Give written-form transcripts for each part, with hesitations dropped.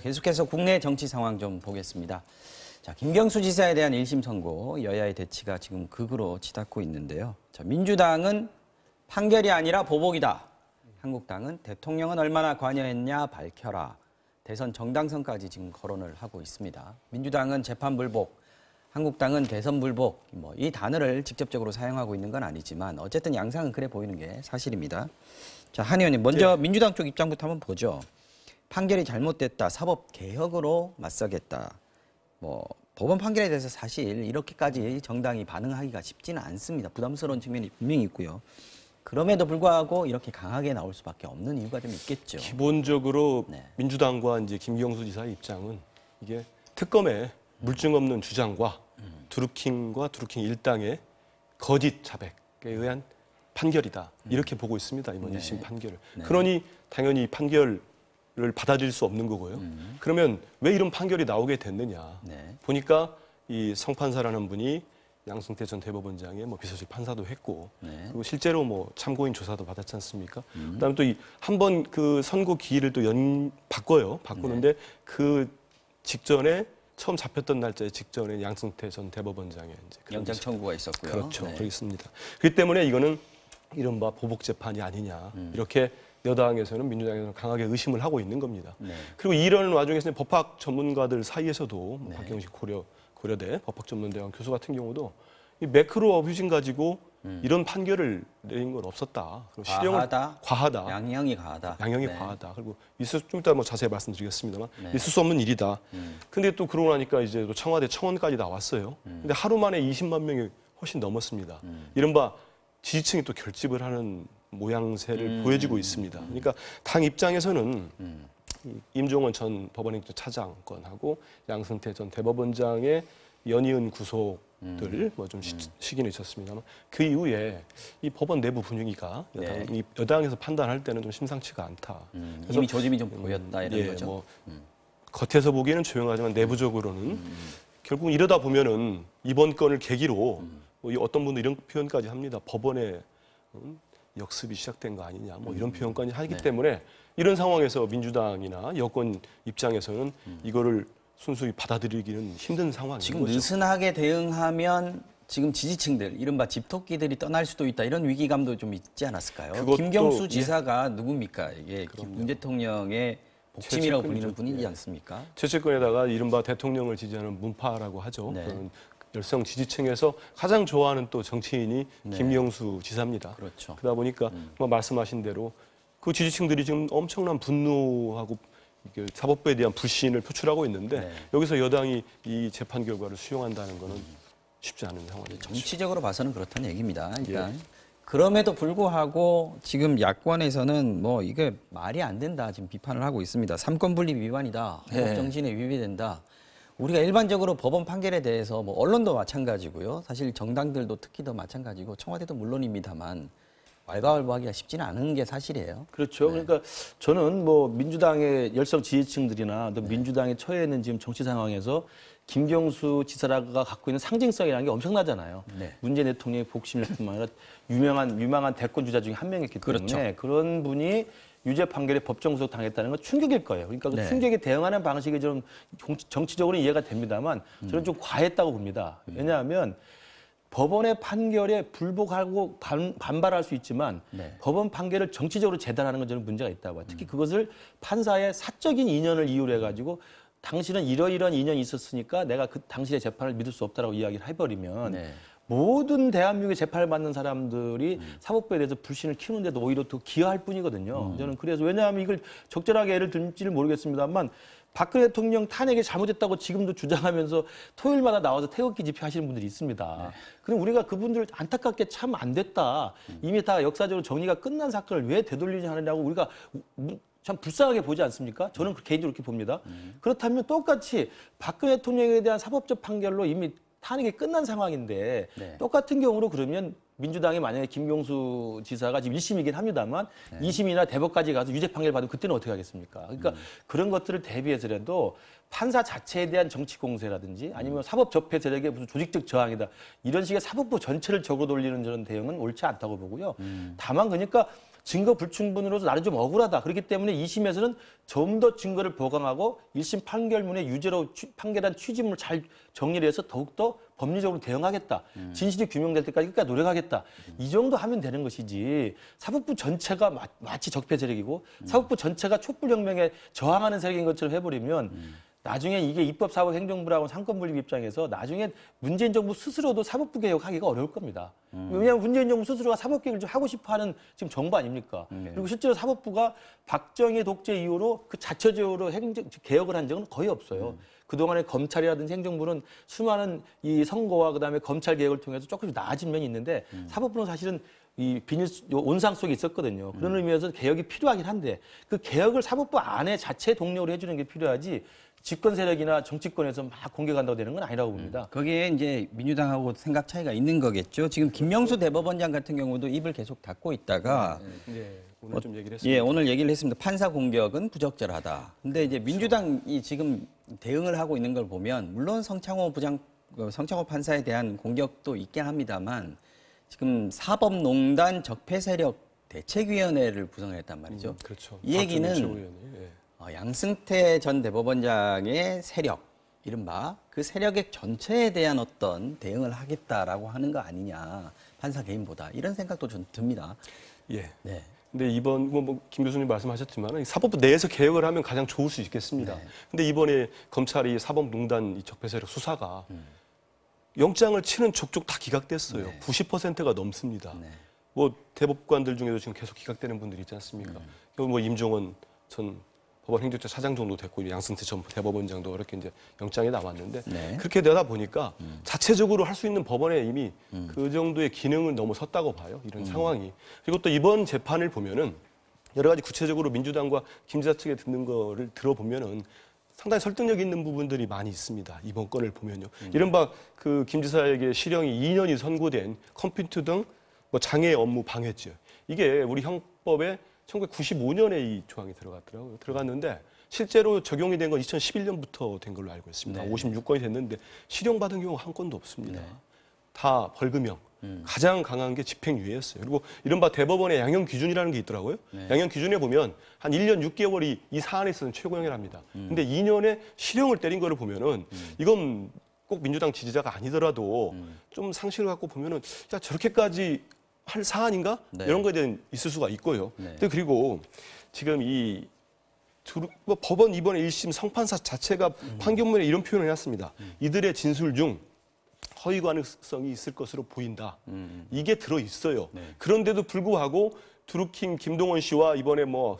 계속해서 국내 정치 상황 좀 보겠습니다. 자, 김경수 지사에 대한 1심 선고, 여야의 대치가 지금 극으로 치닫고 있는데요. 자, 민주당은 판결이 아니라 보복이다. 한국당은 대통령은 얼마나 관여했냐 밝혀라. 대선 정당성까지 지금 거론을 하고 있습니다. 민주당은 재판 불복, 한국당은 대선 불복, 이 단어를 직접적으로 사용하고 있는 건 아니지만 어쨌든 양상은 그래 보이는 게 사실입니다. 자, 한 의원님, 먼저 민주당 쪽 입장부터 한번 보죠. 판결이 잘못됐다, 사법 개혁으로 맞서겠다. 법원 판결에 대해서 사실 이렇게까지 정당이 반응하기가 쉽지는 않습니다. 부담스러운 측면이 분명히 있고요. 그럼에도 불구하고 이렇게 강하게 나올 수밖에 없는 이유가 좀 있겠죠. 기본적으로 민주당과 이제 김경수 지사의 입장은 이게 특검의 물증 없는 주장과 드루킹과 드루킹 일당의 거짓 자백에 의한 판결이다. 이렇게 보고 있습니다. 이번 1심 판결을. 그러니 당연히 이 판결을 받아들일 수 없는 거고요. 그러면 왜 이런 판결이 나오게 됐느냐. 보니까 이 성판사라는 분이 양승태 전 대법원장의 비서실 판사도 했고, 그리고 실제로 참고인 조사도 받았지 않습니까? 그다음에 또 한 번 그 선고 기일을 또 바꿔요. 바꾸는데 그 직전에 처음 잡혔던 날짜에 직전에 양승태 전 대법원장의 이제 영장 청구가 있었고요. 그렇죠. 그렇습니다. 그렇기 때문에 이거는 이른바 보복 재판이 아니냐 이렇게 여당에서는 민주당에서는 강하게 의심을 하고 있는 겁니다. 그리고 이런 와중에서 법학 전문가들 사이에서도 박경식 고려대 법학전문대학 교수 같은 경우도 이 매크로 어뷰징 가지고 이런 판결을 내린 건 없었다. 실형을 과하다. 양형이 과하다. 양형이 과하다. 그리고 좀 이따 자세히 말씀드리겠습니다만 있을 수 없는 일이다. 근데 또 그러고 나니까 이제 또 청와대 청원까지 나왔어요. 근데 하루 만에 20만 명이 훨씬 넘었습니다. 이른바 지지층이 또 결집을 하는 모양새를 보여지고 있습니다. 그러니까 당 입장에서는 임종원 전 법원행정 차장권하고 양승태 전 대법원장의 연이은 구속들 좀 시기는 있었습니다만 그 이후에 이 법원 내부 분위기가 여당에서 판단할 때는 좀 심상치가 않다. 이미 조짐이 좀 보였다 이런 거죠. 겉에서 보기에는 조용하지만 내부적으로는 결국 이러다 보면은 이번 건을 계기로 어떤 분도 이런 표현까지 합니다. 법원의 역습이 시작된 거 아니냐 이런 표현까지 하기 때문에 이런 상황에서 민주당이나 여권 입장에서는 이거를 순수히 받아들이기는 힘든 상황인 지금 거죠. 느슨하게 대응하면 지금 지지층들, 이른바 집토끼들이 떠날 수도 있다 이런 위기감도 좀 있지 않았을까요? 김경수 지사가 누굽니까? 이게 문 대통령의 복심이라고 불리는 분이지 않습니까? 최측근에다가 이른바 대통령을 지지하는 문파라고 하죠. 그런 열성 지지층에서 가장 좋아하는 또 정치인이 김경수 지사입니다. 그렇죠. 그러다 보니까 말씀하신 대로 그 지지층들이 지금 엄청난 분노하고 사법부에 대한 불신을 표출하고 있는데 여기서 여당이 이 재판 결과를 수용한다는 것은 쉽지 않은 상황이죠. 정치적으로 봐서는 그렇다는 얘기입니다. 그러니까 그럼에도 불구하고 지금 야권에서는 이게 말이 안 된다 지금 비판을 하고 있습니다. 삼권 분립 위반이다. 헌법 정신에 위배된다. 우리가 일반적으로 법원 판결에 대해서 언론도 마찬가지고요. 사실 정당들도 특히 더 마찬가지고 청와대도 물론입니다만 왈가왈부하기가 쉽지는 않은 게 사실이에요. 그렇죠. 그러니까 저는 민주당의 열성 지지층들이나 또 민주당에 처해 있는 지금 정치 상황에서 김경수 지사가 갖고 있는 상징성이라는 게 엄청나잖아요. 문재인 대통령의 복심일 뿐만 아니라 유명한 대권 주자 중에 한 명이었기 때문에 그런 분이 유죄 판결에 법정 구속 당했다는 건 충격일 거예요. 그러니까 그 충격에 대응하는 방식이 좀 정치적으로 이해가 됩니다만 저는 좀 과했다고 봅니다. 왜냐하면 법원의 판결에 불복하고 반발할 수 있지만 법원 판결을 정치적으로 재단하는 건 저는 문제가 있다고 봐요. 특히 그것을 판사의 사적인 인연을 이유로 해가지고 당신은 이러이러한 인연이 있었으니까 내가 그 당신의 재판을 믿을 수 없다라고 이야기를 해버리면 모든 대한민국의 재판을 받는 사람들이 사법부에 대해서 불신을 키우는데도 오히려 더 기여할 뿐이거든요. 저는 그래서 왜냐하면 이걸 적절하게 예를 들지를 모르겠습니다만 박근혜 대통령 탄핵이 잘못됐다고 지금도 주장하면서 토요일마다 나와서 태극기 집회하시는 분들이 있습니다. 그럼 우리가 그분들 안타깝게 참 안 됐다. 이미 다 역사적으로 정리가 끝난 사건을 왜 되돌리지 하느냐고 우리가 참 불쌍하게 보지 않습니까? 저는 개인적으로 그렇게 봅니다. 그렇다면 똑같이 박근혜 대통령에 대한 사법적 판결로 이미 탄핵이 끝난 상황인데 똑같은 경우로 그러면 민주당이 만약에 김경수 지사가 지금 1심이긴 합니다만 2심이나 대법까지 가서 유죄 판결 받으면 그때는 어떻게 하겠습니까? 그러니까 그런 것들을 대비해서라도 판사 자체에 대한 정치 공세라든지 아니면 사법 적폐 세력의 무슨 조직적 저항이다. 이런 식의 사법부 전체를 적어 돌리는 저런 대응은 옳지 않다고 보고요. 다만 그러니까 증거 불충분으로서 나는 좀 억울하다. 그렇기 때문에 2심에서는 좀 더 증거를 보강하고 1심 판결문의 유죄로 판결한 취지문을 잘 정리를 해서 더욱더 법리적으로 대응하겠다. 진실이 규명될 때까지 끝까지 노력하겠다. 이 정도 하면 되는 것이지 사법부 전체가 마치 적폐 세력이고 사법부 전체가 촛불혁명에 저항하는 세력인 것처럼 해버리면 나중에 이게 입법사법행정부라고 상권분립 입장에서 나중에 문재인 정부 스스로도 사법부 개혁하기가 어려울 겁니다. 왜냐하면 문재인 정부 스스로가 사법개혁을 좀 하고 싶어하는 지금 정부 아닙니까? 그리고 실제로 사법부가 박정희 독재 이후로 그 자체적으로 개혁을 한 적은 거의 없어요. 그동안에 검찰이라든지 행정부는 수많은 이 선거와 그다음에 검찰 개혁을 통해서 조금씩 나아진 면이 있는데 사법부는 사실은 이 비닐 온상 속에 있었거든요. 그런 의미에서 개혁이 필요하긴 한데 그 개혁을 사법부 안에 자체 동력으로 해주는 게 필요하지 집권 세력이나 정치권에서 막 공격한다고 되는 건 아니라고 봅니다. 거기에 이제 민주당하고 생각 차이가 있는 거겠죠. 지금 김명수 대법원장 같은 경우도 입을 계속 닫고 있다가 오늘 좀 얘기를 했습니다. 예, 오늘 얘기를 했습니다. 판사 공격은 부적절하다. 근데 이제 민주당이 지금 대응을 하고 있는 걸 보면 물론 성창호 판사에 대한 공격도 있긴 합니다만 지금 사법농단 적폐세력 대책위원회를 구성했단 말이죠. 그렇죠. 이 얘기는 양승태 전 대법원장의 세력, 이른바 그 세력의 전체에 대한 어떤 대응을 하겠다라고 하는 거 아니냐, 판사 개인보다 이런 생각도 좀 듭니다. 예. 네. 근데 이번 김 교수님 말씀하셨지만 사법부 내에서 개혁을 하면 가장 좋을 수 있겠습니다. 네. 근데 이번에 검찰이 사법농단 적폐세력 수사가 영장을 치는 족족 다 기각됐어요. 네. 90%가 넘습니다. 네. 뭐 대법관들 중에도 지금 계속 기각되는 분들이 있지 않습니까? 뭐 임종원 전 법원 행정처 차장 정도 됐고 양승태 전 대법원장도 이렇게 이제 영장이 나왔는데 네. 그렇게 되다 보니까 자체적으로 할 수 있는 법원에 이미 그 정도의 기능을 넘어섰다고 봐요. 이런 상황이. 그리고 또 이번 재판을 보면은 여러 가지 구체적으로 민주당과 김 지사 측에 듣는 거를 들어보면은 상당히 설득력 있는 부분들이 많이 있습니다. 이번 건을 보면요. 이른바 그 김 지사에게 실형이 2년이 선고된 컴퓨터 등 뭐 장애 업무 방해죄. 이게 우리 형법에 1995년에 이 조항이 들어갔더라고요. 들어갔는데 실제로 적용이 된 건 2011년부터 된 걸로 알고 있습니다. 네. 56건이 됐는데 실형받은 경우 한 건도 없습니다. 네. 다 벌금형. 가장 강한 게 집행유예였어요. 그리고 이른바 대법원의 양형 기준이라는 게 있더라고요. 네. 양형 기준에 보면 한 1년 6개월이 이 사안에 있어서는 최고형이랍니다. 근데 2년에 실형을 때린 거를 보면은 이건 꼭 민주당 지지자가 아니더라도 좀 상식을 갖고 보면은 야, 저렇게까지 할 사안인가? 네. 이런 거에 대한 있을 수가 있고요. 네. 근데 그리고 지금 뭐 법원 이번에 1심 성판사 자체가 판결문에 이런 표현을 해놨습니다. 이들의 진술 중 허위 가능성이 있을 것으로 보인다. 이게 들어 있어요. 네. 그런데도 불구하고 드루킹 김동원 씨와 이번에 뭐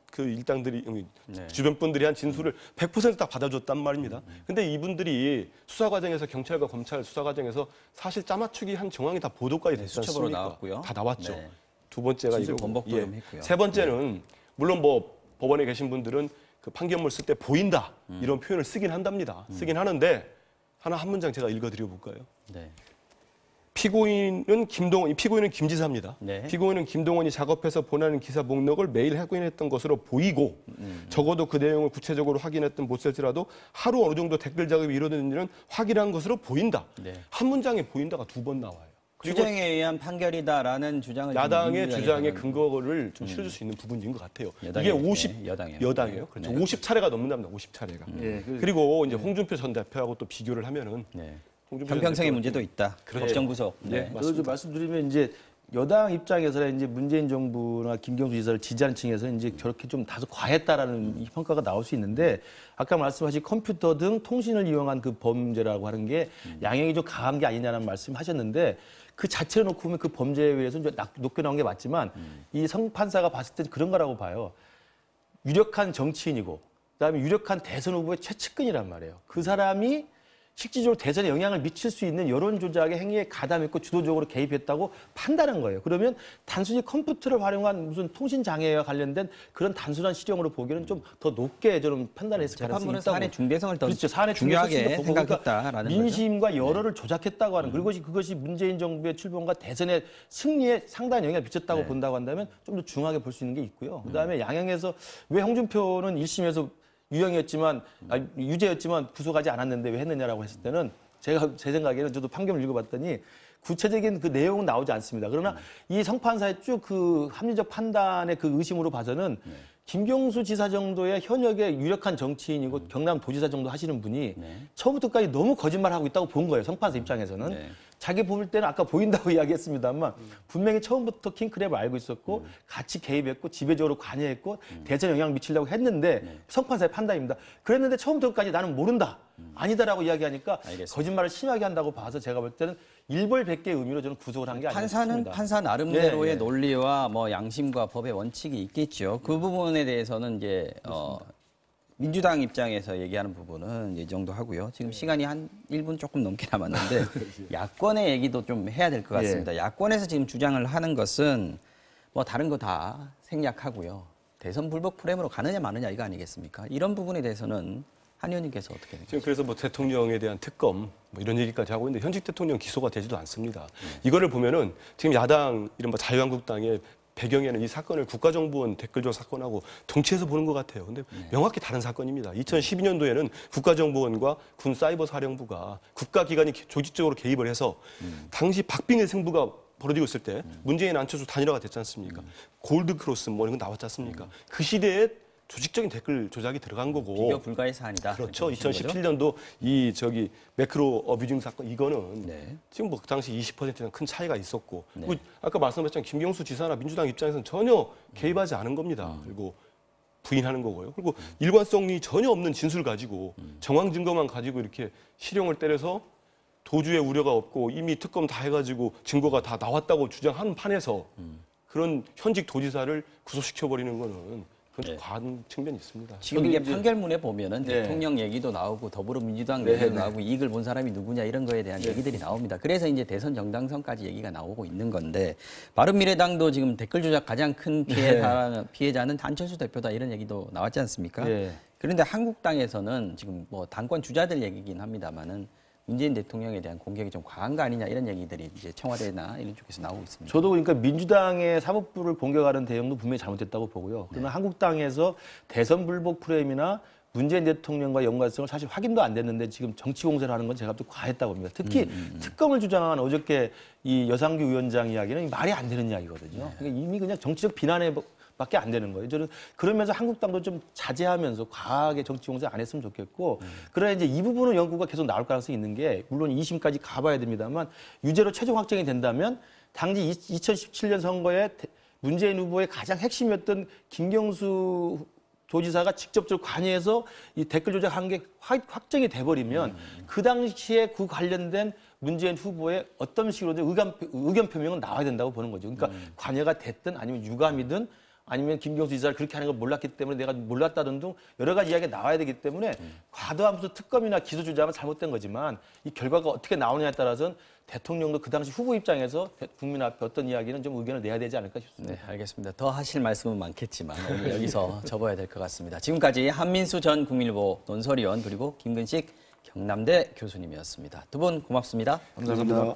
그 일당들이 네. 주변 분들이 한 진술을 100% 다 받아줬단 말입니다. 근데 이분들이 수사 과정에서 경찰과 검찰 수사 과정에서 사실 짜맞추기 한 정황이 다 보도까지 됐지 수첩으로 않습니까? 나왔고요. 다 나왔죠. 네. 두 번째가 진술 이거고. 번복도 좀 했고요. 세 번째는 물론 뭐 법원에 계신 분들은 그 판결문 쓸 때 보인다 이런 표현을 쓰긴 한답니다. 쓰긴 하는데 한 문장 제가 읽어드려 볼까요? 네. 피고인은 김 지사입니다. 네. 피고인은 김동원이 작업해서 보내는 기사 목록을 매일 확인했던 것으로 보이고 적어도 그 내용을 구체적으로 확인했던 못할지라도 하루 어느 정도 댓글 작업이 이루어지는지는 확인한 것으로 보인다. 네. 한 문장에 보인다가 두 번 나와요. 그리고 규정에 의한 판결이다라는 주장을 야당의 주장에 하는 근거를 좀 실어줄 수 있는 부분인 것 같아요. 여당의, 이게 50 네, 여당이요. 여당이에요. 그렇죠. 네. 50차례가 넘는답니다. 50차례가. 예, 그리고 이제 홍준표 전 대표하고 또 비교를 하면은 네. 홍준표 전 형평성의 대표가 문제도 있다. 그렇죠. 법정 구속. 네. 네. 그래서 말씀드리면 이제 여당 입장에서는 이제 문재인 정부나 김경수 지사를 지지하는 층에서 이제 저렇게 좀 다소 과했다라는 이 평가가 나올 수 있는데 아까 말씀하신 컴퓨터 등 통신을 이용한 그 범죄라고 하는 게 양형이 좀 강한 게 아니냐는 말씀하셨는데 그 자체를 놓고 보면 그 범죄에 의해서 이제 높게 나온 게 맞지만 이 성판사가 봤을 땐 그런 거라고 봐요. 유력한 정치인이고 그다음에 유력한 대선 후보의 최측근이란 말이에요. 그 사람이 실질적으로 대선에 영향을 미칠 수 있는 여론 조작의 행위에 가담했고 주도적으로 개입했다고 판단한 거예요. 그러면 단순히 컴퓨터를 활용한 무슨 통신 장애와 관련된 그런 단순한 실형으로 보기에는 좀 더 높게 저는 판단했을 가능성이 재판부는 있다고. 사안의 중대성을 더 그렇죠. 사안의 중요하게 중요성을 보고 그러니까 생각했다라는 민심과 여론을 조작했다고 하는 그것이 문재인 정부의 출범과 대선의 승리에 상당한 영향을 미쳤다고 네. 본다고 한다면 좀 더 중하게 볼 수 있는 게 있고요. 그다음에 양형에서 왜 홍준표는 1심에서 유죄였지만 구속하지 않았는데 왜 했느냐라고 했을 때는 제 생각에는 저도 판결을 읽어봤더니 구체적인 그 내용은 나오지 않습니다. 그러나 이 성판사의 쭉 그 합리적 판단의 그 의심으로 봐서는 김경수 지사 정도의 현역의 유력한 정치인이고 경남도지사 정도 하시는 분이 처음부터까지 너무 거짓말하고 있다고 본 거예요. 성판사 입장에서는. 자기 볼 때는 아까 보인다고 이야기했습니다만 분명히 처음부터 킹크랩을 알고 있었고 같이 개입했고 지배적으로 관여했고 대선 영향을 미치려고 했는데 성판사의 판단입니다. 그랬는데 처음부터까지 나는 모른다. 아니다라고 이야기하니까 알겠습니다. 거짓말을 심하게 한다고 봐서 제가 볼 때는 일벌백계의 의미로 저는 구속을 한 게 아니겠습니다. 판사는 판사 나름대로의 예. 논리와 뭐 양심과 법의 원칙이 있겠죠. 그 부분에 대해서는 이제 민주당 입장에서 얘기하는 부분은 이제 이 정도 하고요. 지금 시간이 한 1분 조금 넘게 남았는데 야권의 얘기도 좀 해야 될 것 같습니다. 야권에서 지금 주장을 하는 것은 뭐 다른 거 다 생략하고요. 대선 불복 프레임으로 가느냐 마느냐 이거 아니겠습니까? 이런 부분에 대해서는 한 의원님께서 어떻게 생각하세요? 지금 그래서 뭐 대통령에 대한 특검 뭐 이런 얘기까지 하고 있는데 현직 대통령 기소가 되지도 않습니다. 이거를 보면은 지금 야당 이른바 자유한국당의 배경에는 이 사건을 국가정보원 댓글조 사건하고 동치해서 보는 것 같아요. 근데 명확히 다른 사건입니다. 2012년도에는 국가정보원과 군사이버사령부가 국가기관이 조직적으로 개입을 해서 당시 박빙의 승부가 벌어지고 있을 때 문재인 안철수 단일화가 됐지 않습니까? 골드크로스 뭐 이런 거 나왔지 않습니까? 그 시대에 조직적인 댓글 조작이 들어간 거고. 비교 불가의 사안이다. 그렇죠. 2017년도 이 매크로 어뷰징 사건 이거는 지금 뭐 그 당시 20%는 큰 차이가 있었고 그리고 아까 말씀하셨지만 김경수 지사나 민주당 입장에서는 전혀 개입하지 않은 겁니다. 그리고 부인하는 거고요. 그리고 일관성이 전혀 없는 진술 가지고 정황 증거만 가지고 이렇게 실형을 때려서 도주의 우려가 없고 이미 특검 다 해가지고 증거가 다 나왔다고 주장하는 판에서 그런 현직 도지사를 구속시켜버리는 거는 그건 좀 과한 측면이 있습니다. 지금 이게 판결문에 보면은 대통령 얘기도 나오고 더불어민주당 얘기도 나오고 이익을 본 사람이 누구냐 이런 거에 대한 얘기들이 나옵니다. 그래서 이제 대선 정당성까지 얘기가 나오고 있는 건데 바른미래당도 지금 댓글 조작 가장 큰 피해자는 안철수 대표다 이런 얘기도 나왔지 않습니까? 그런데 한국당에서는 지금 뭐 당권 주자들 얘기긴 합니다만은 문재인 대통령에 대한 공격이 좀 과한 거 아니냐 이런 얘기들이 이제 청와대나 이런 쪽에서 나오고 있습니다. 저도 그러니까 민주당의 사법부를 공격하는 대응도 분명히 잘못됐다고 보고요. 그러나 한국당에서 대선 불복 프레임이나 문재인 대통령과 연관성을 사실 확인도 안 됐는데 지금 정치 공세를 하는 건 제가 또 과했다고 봅니다. 특히 특검을 주장한 어저께 이 여상규 위원장 이야기는 말이 안 되는 이야기거든요. 그러니까 이미 그냥 정치적 비난에 밖에 안 되는 거예요. 저는 그러면서 한국당도 좀 자제하면서 과하게 정치 공세 안 했으면 좋겠고, 그러나 이제 이 부분은 연구가 계속 나올 가능성이 있는 게, 물론 2심까지 가봐야 됩니다만, 유죄로 최종 확정이 된다면 당시 2017년 선거에 문재인 후보의 가장 핵심이었던 김경수 도지사가 직접적으로 관여해서 이 댓글 조작한 게 확정이 돼버리면 그 당시에 그 관련된 문재인 후보의 어떤 식으로든 의견 표명은 나와야 된다고 보는 거죠. 그러니까 관여가 됐든 아니면 유감이든 아니면 김경수 지사를 그렇게 하는 걸 몰랐기 때문에 내가 몰랐다든 등 여러 가지 이야기가 나와야 되기 때문에 과도한 무슨 특검이나 기소 주장은 잘못된 거지만 이 결과가 어떻게 나오느냐에 따라서는 대통령도 그 당시 후보 입장에서 국민 앞에 어떤 이야기는 좀 의견을 내야 되지 않을까 싶습니다. 네, 알겠습니다. 더 하실 말씀은 많겠지만 오늘 여기서 접어야 될 것 같습니다. 지금까지 한민수 전 국민일보 논설위원 그리고 김근식 경남대 교수님이었습니다. 두 분 고맙습니다. 감사합니다.